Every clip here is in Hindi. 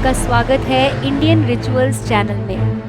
आपका स्वागत है इंडियन रिचुअल्स चैनल में।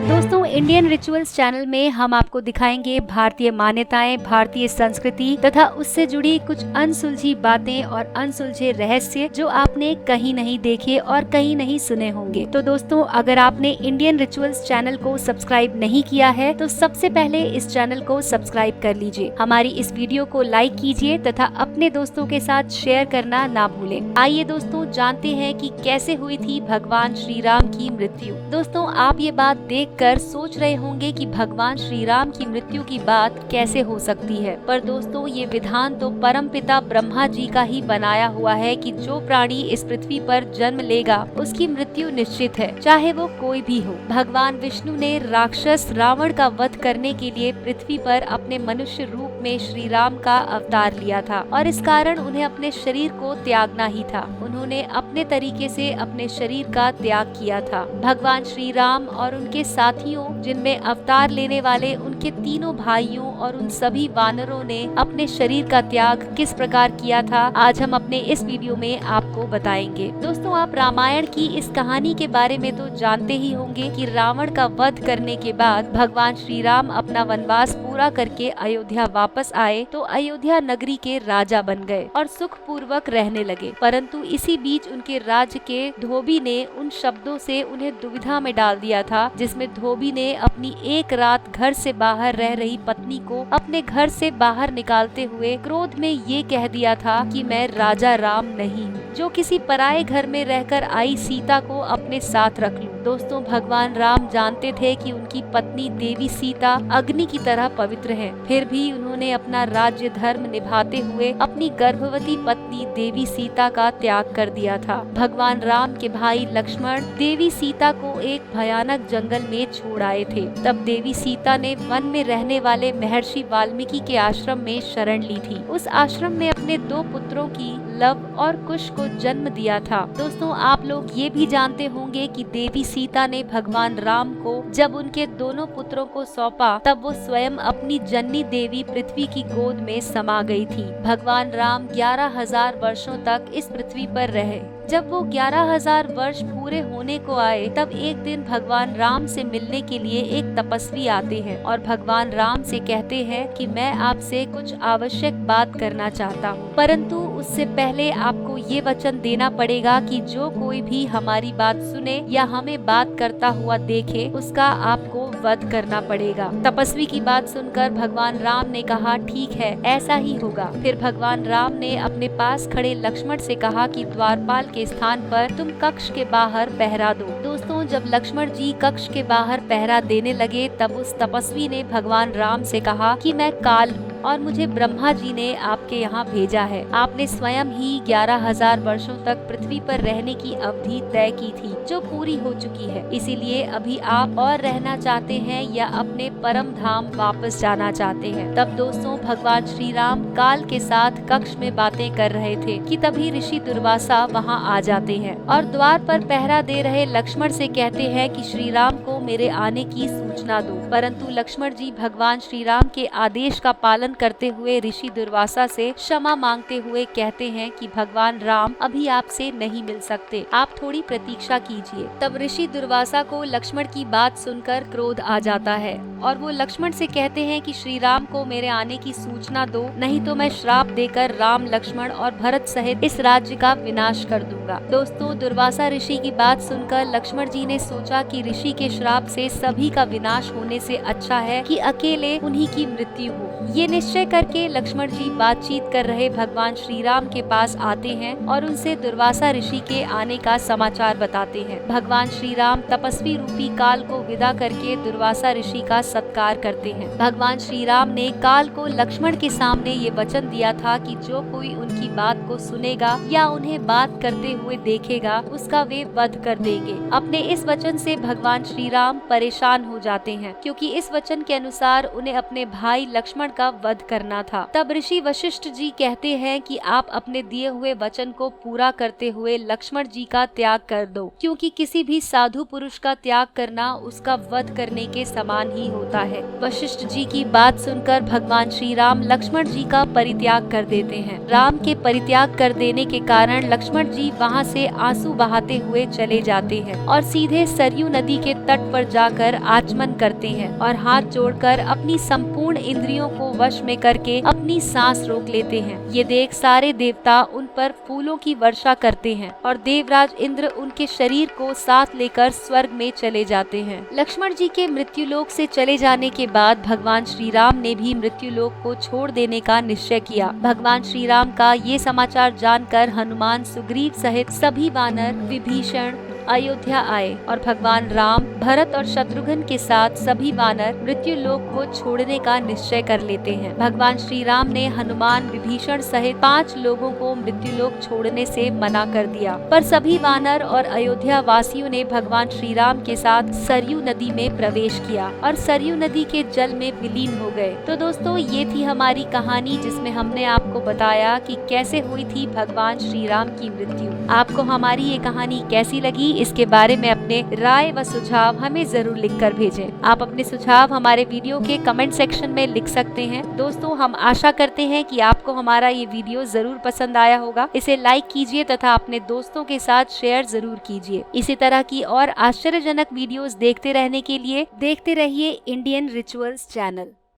दोस्तों, इंडियन रिचुअल्स चैनल में हम आपको दिखाएंगे भारतीय मान्यताएं, भारतीय संस्कृति तथा उससे जुड़ी कुछ अनसुलझी बातें और अनसुलझे रहस्य जो आपने कहीं नहीं देखे और कहीं नहीं सुने होंगे। तो दोस्तों, अगर आपने इंडियन रिचुअल्स चैनल को सब्सक्राइब नहीं किया है तो सबसे पहले इस चैनल को सब्सक्राइब कर लीजिए। हमारी इस वीडियो को लाइक कीजिए तथा अपने दोस्तों के साथ शेयर करना ना भूलें। आइए दोस्तों, जानते हैं कि कैसे हुई थी भगवान श्री राम की मृत्यु। दोस्तों, आप ये बात देखकर सोच रहे होंगे कि भगवान श्री राम की मृत्यु की बात कैसे हो सकती है, पर दोस्तों ये विधान तो परमपिता ब्रह्मा जी का ही बनाया हुआ है कि जो प्राणी इस पृथ्वी पर जन्म लेगा उसकी मृत्यु निश्चित है, चाहे वो कोई भी हो। भगवान विष्णु ने राक्षस रावण का वध करने के लिए पृथ्वी पर अपने मनुष्य रूप में श्री राम का अवतार लिया था और इस कारण उन्हें अपने शरीर को त्यागना ही था। उन्होंने अपने तरीके से अपने शरीर का त्याग किया था। भगवान श्री राम और उनके साथियों, जिनमें अवतार लेने वाले उनके तीनों भाइयों और उन सभी वानरों ने अपने शरीर का त्याग किस प्रकार किया था, आज हम अपने इस वीडियो में आपको बताएंगे। दोस्तों, आप रामायण की इस कहानी के बारे में तो जानते ही होंगे कि रावण का वध करने के बाद भगवान श्री राम अपना वनवास पूरा करके अयोध्या वापस आए तो अयोध्या नगरी के राजा बन गए और सुख पूर्वक रहने लगे। परंतु इसी बीच उनके राज्य के धोबी ने उन शब्दों से उन्हें दुविधा में डाल दिया था, जिसमें धोबी ने अपनी एक रात घर से बाहर रह रही पत्नी को अपने घर से बाहर निकालते हुए क्रोध में ये कह दिया था कि मैं राजा राम नहीं हूँ, जो किसी पराये घर में रहकर आई सीता को अपने साथ रख लूं। दोस्तों, भगवान राम जानते थे कि उनकी पत्नी देवी सीता अग्नि की तरह पवित्र है, फिर भी उन्होंने अपना राज्य धर्म निभाते हुए अपनी गर्भवती पत्नी देवी सीता का त्याग कर दिया था। भगवान राम के भाई लक्ष्मण देवी सीता को एक भयानक जंगल में छोड़ आए थे। तब देवी सीता ने वन में रहने वाले महर्षि वाल्मीकि के आश्रम में शरण ली थी। उस आश्रम में अपने दो पुत्रों की लव और कुश को जन्म दिया था। दोस्तों, आप लोग ये भी जानते होंगे कि देवी सीता ने भगवान राम को जब उनके दोनों पुत्रों को सौंपा तब वो स्वयं अपनी जननी देवी पृथ्वी की गोद में समा गई थी। भगवान राम 11,000 वर्षों तक इस पृथ्वी पर रहे। जब वो 11,000 वर्ष पूरे होने को आए तब एक दिन भगवान राम से मिलने के लिए एक तपस्वी आते हैं और भगवान राम से कहते हैं कि मैं आपसे कुछ आवश्यक बात करना चाहता हूँ, परंतु उससे पहले आपको ये वचन देना पड़ेगा कि जो कोई भी हमारी बात सुने या हमें बात करता हुआ देखे उसका आपको वध करना पड़ेगा। तपस्वी की बात सुनकर भगवान राम ने कहा, ठीक है, ऐसा ही होगा। फिर भगवान राम ने अपने पास खड़े लक्ष्मण से कहा कि द्वारपाल के स्थान पर तुम कक्ष के बाहर पहरा दो। दोस्तों, जब लक्ष्मण जी कक्ष के बाहर पहरा देने लगे तब उस तपस्वी ने भगवान राम से कहा कि मैं काल हूँ और मुझे ब्रह्मा जी ने आपके यहाँ भेजा है। आपने स्वयं ही 11,000 वर्षों तक पृथ्वी पर रहने की अवधि तय की थी जो पूरी हो चुकी है, इसीलिए अभी आप और रहना चाहते हैं या अपने परम धाम वापस जाना चाहते हैं। तब दोस्तों, भगवान श्री राम काल के साथ कक्ष में बातें कर रहे थे कि तभी ऋषि दुर्वासा वहाँ आ जाते हैं और द्वार पर पहरा दे रहे लक्ष्मण से कहते हैं कि श्री राम को मेरे आने की सूचना दो। परंतु लक्ष्मण जी भगवान श्री राम के आदेश का पालन करते हुए ऋषि दुर्वासा से क्षमा मांगते हुए कहते हैं कि भगवान राम अभी आपसे नहीं मिल सकते, आप थोड़ी प्रतीक्षा कीजिए। तब ऋषि दुर्वासा को लक्ष्मण की बात सुनकर क्रोध आ जाता है और वो लक्ष्मण से कहते हैं कि श्री राम को मेरे आने की सूचना दो, नहीं तो मैं श्राप देकर राम, लक्ष्मण और भरत सहित इस राज्य का विनाश कर दूंगा। दोस्तों, दुर्वासा ऋषि की बात सुनकर लक्ष्मण जी ने सोचा कि ऋषि के श्राप से सभी का विनाश होने से अच्छा है कि अकेले उन्हीं की मृत्यु हो। ये निश्चय करके लक्ष्मण जी बातचीत कर रहे भगवान श्री राम के पास आते हैं और उनसे दुर्वासा ऋषि के आने का समाचार बताते हैं। भगवान श्री राम तपस्वी रूपी काल को विदा करके दुर्वासा ऋषि का सत्कार करते हैं। भगवान श्री राम ने काल को लक्ष्मण के सामने ये वचन दिया था कि जो कोई उनकी बात को सुनेगा या उन्हें बात करते हुए देखेगा उसका वे वध कर देंगे। अपने इस वचन से भगवान श्री राम परेशान हो जाते हैं, क्योंकि इस वचन के अनुसार उन्हें अपने भाई लक्ष्मण का वध करना था। तब ऋषि वशिष्ठ जी कहते हैं कि आप अपने दिए हुए वचन को पूरा करते हुए लक्ष्मण जी का त्याग कर दो, क्योंकि किसी भी साधु पुरुष का त्याग करना उसका वध करने के समान ही होता है। वशिष्ठ जी की बात सुनकर भगवान श्री राम लक्ष्मण जी का परित्याग कर देते हैं। राम के परित्याग कर देने के कारण लक्ष्मण जी वहां से आंसू बहाते हुए चले जाते हैं और सीधे सरयू नदी के तट पर जाकर आचमन करते हैं और हाथ जोड़कर अपनी संपूर्ण इंद्रियों को वश में करके अपनी सांस रोक लेते हैं। ये देख सारे देवता उन पर फूलों की वर्षा करते हैं और देवराज इंद्र उनके शरीर को साथ लेकर स्वर्ग में चले जाते हैं। लक्ष्मण जी के मृत्युलोक से चले जाने के बाद भगवान श्री राम ने भी मृत्युलोक को छोड़ देने का निश्चय किया। भगवान श्री राम का ये समाचार जानकर हनुमान, सुग्रीव सहित सभी वानर विभीषण अयोध्या आए और भगवान राम, भरत और शत्रुघ्न के साथ सभी वानर मृत्युलोक को छोड़ने का निश्चय कर लेते हैं। भगवान श्री राम ने हनुमान, विभीषण सहित 5 लोगों को मृत्युलोक छोड़ने से मना कर दिया, पर सभी वानर और अयोध्या वासियों ने भगवान श्री राम के साथ सरयू नदी में प्रवेश किया और सरयू नदी के जल में विलीन हो गए। तो दोस्तों, ये थी हमारी कहानी जिसमें हमने आपको बताया कि कैसे हुई थी भगवान श्री राम की मृत्यु। आपको हमारी ये कहानी कैसी लगी, इसके बारे में अपने राय व सुझाव हमें जरूर लिखकर भेजें। आप अपने सुझाव हमारे वीडियो के कमेंट सेक्शन में लिख सकते हैं। दोस्तों, हम आशा करते हैं कि आपको हमारा ये वीडियो जरूर पसंद आया होगा। इसे लाइक कीजिए तथा अपने दोस्तों के साथ शेयर जरूर कीजिए। इसी तरह की और आश्चर्यजनक वीडियोस देखते रहने के लिए देखते रहिए इंडियन रिचुअल्स चैनल।